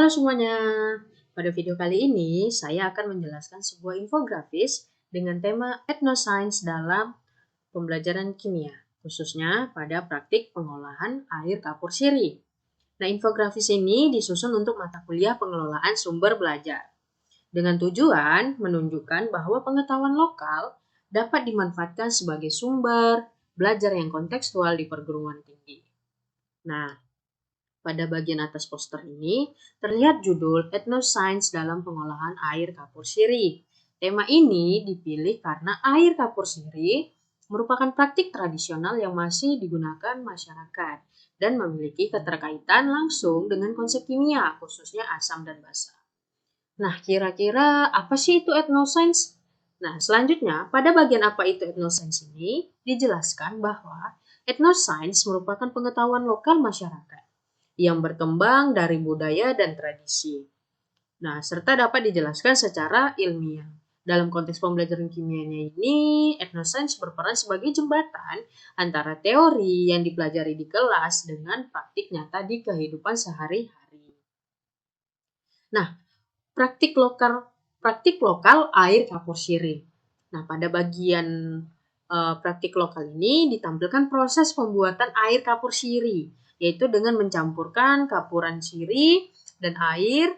Halo semuanya, pada video kali ini saya akan menjelaskan sebuah infografis dengan tema Ethnoscience dalam pembelajaran kimia, khususnya pada praktik pengolahan air kapur sirih. Nah, infografis ini disusun untuk mata kuliah pengelolaan sumber belajar, dengan tujuan menunjukkan bahwa pengetahuan lokal dapat dimanfaatkan sebagai sumber belajar yang kontekstual di perguruan tinggi. Nah, pada bagian atas poster ini terlihat judul Ethnoscience dalam pengolahan air kapur sirih. Tema ini dipilih karena air kapur sirih merupakan praktik tradisional yang masih digunakan masyarakat dan memiliki keterkaitan langsung dengan konsep kimia, khususnya asam dan basa. Nah, kira-kira apa sih itu ethnoscience? Nah, selanjutnya, pada bagian apa itu ethnoscience ini, dijelaskan bahwa ethnoscience merupakan pengetahuan lokal masyarakat yang berkembang dari budaya dan tradisi. Nah, serta dapat dijelaskan secara ilmiah. Dalam konteks pembelajaran kimianya ini, ethnoscience berperan sebagai jembatan antara teori yang dipelajari di kelas dengan praktik nyata di kehidupan sehari-hari. Nah, praktik lokal air kapur sirih. Nah, pada bagian praktik lokal ini ditampilkan proses pembuatan air kapur sirih, yaitu dengan mencampurkan kapuran sirih dan air,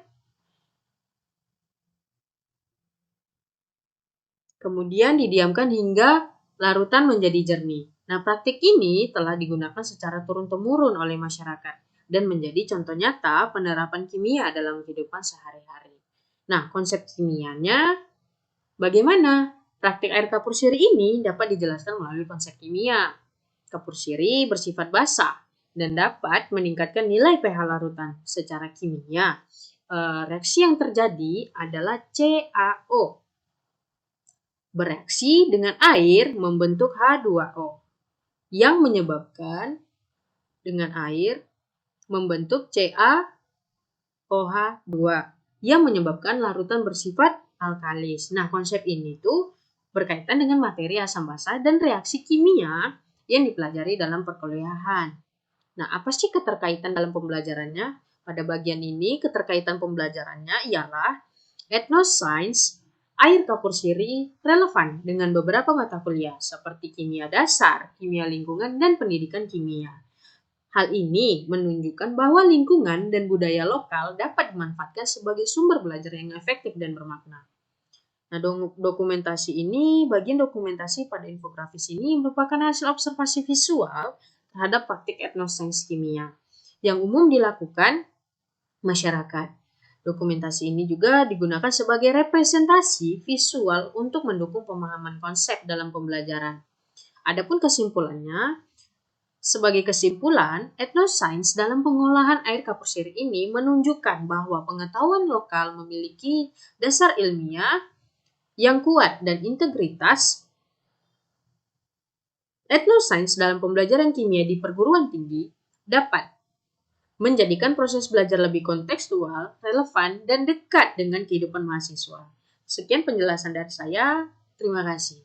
kemudian didiamkan hingga larutan menjadi jernih. Nah, praktik ini telah digunakan secara turun-temurun oleh masyarakat dan menjadi contoh nyata penerapan kimia dalam kehidupan sehari-hari. Nah, konsep kimianya bagaimana? Praktik air kapur sirih ini dapat dijelaskan melalui konsep kimia. Kapur sirih bersifat basah dan dapat meningkatkan nilai pH larutan. Secara kimia, reaksi yang terjadi adalah CaO. Bereaksi dengan air membentuk H2O yang menyebabkan dengan air membentuk CaOH2 yang menyebabkan larutan bersifat alkalis. Nah, konsep ini tuh berkaitan dengan materi asam basa dan reaksi kimia yang dipelajari dalam perkuliahan. Nah, apa sih keterkaitan dalam pembelajarannya? Pada bagian ini, keterkaitan pembelajarannya ialah ethnoscience, air kapur sirih relevan dengan beberapa mata kuliah seperti kimia dasar, kimia lingkungan, dan pendidikan kimia. Hal ini menunjukkan bahwa lingkungan dan budaya lokal dapat dimanfaatkan sebagai sumber belajar yang efektif dan bermakna. Nah, bagian dokumentasi pada infografis ini merupakan hasil observasi visual terhadap praktik ethnoscience kimia yang umum dilakukan masyarakat. Dokumentasi ini juga digunakan sebagai representasi visual untuk mendukung pemahaman konsep dalam pembelajaran. Adapun kesimpulannya, sebagai kesimpulan, ethnoscience dalam pengolahan air kapur sirih ini menunjukkan bahwa pengetahuan lokal memiliki dasar ilmiah yang kuat dan integritas. Ethnoscience dalam pembelajaran kimia di perguruan tinggi dapat menjadikan proses belajar lebih kontekstual, relevan, dan dekat dengan kehidupan mahasiswa. Sekian penjelasan dari saya. Terima kasih.